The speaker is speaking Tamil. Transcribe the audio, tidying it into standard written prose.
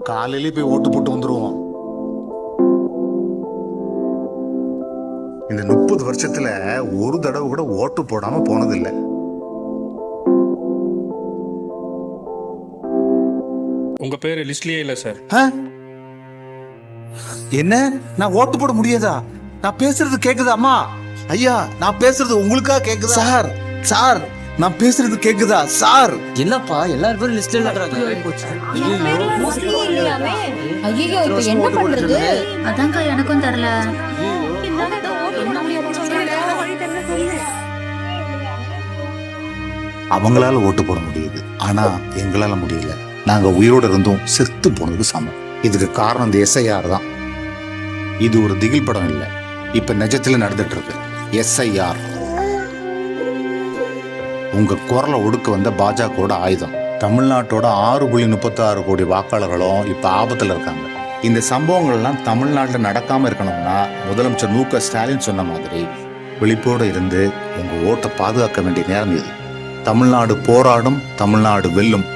காலையிலே போய் ஓட்டு போட்டு வந்துருவோம். இந்த 30 வருஷத்துல ஒரு தடவை கூட ஓட்டு போடாம போனதில்லை. உங்க பேரு லிஸ்ட்லயே இல்ல சார். என்ன? நான் ஓட்டு போட முடியாதா? நான் பேசுறது கேக்குதா அம்மா? ஐயா, நான் பேசுறது உங்களுக்கா கேக்குதா? சார் சார், நான் பேசுறது கேக்குதா சார்? என்னப்பா எல்லாரும் பேரும் லிஸ்ட்ல இல்லறாங்க. ஐயோ, இப்போ என்ன பண்றது? அதான்க்கா எனக்கும் தெரியல. அவங்களால ஓட்டு போட முடியுது, ஆனா எங்களால முடியல. நாங்க உயிரோட இருந்தும் செத்து போனதுக்கு சமம். இதுக்கு காரணம் இந்த SIR தான். இது ஒரு திகில் படம் இல்லை, இப்ப நிஜத்துல நடந்துட்டு இருக்கு. SIR உங்க குரலை ஒடுக்க வந்த பாஜகவோட ஆயுதம். தமிழ்நாட்டோட 6.36 கோடி வாக்காளர்களும் இப்ப ஆபத்துல இருக்காங்க. இந்த சம்பவங்கள்லாம் தமிழ்நாட்டில் நடக்காம இருக்கணும்னா முதலமைச்சர் மு.க. ஸ்டாலின் சொன்ன மாதிரி விழிப்போடு இருந்து உங்க ஓட்டை பாதுகாக்க வேண்டிய நேரம் இது. தமிழ்நாடு போராடும், தமிழ்நாடு வெல்லும்.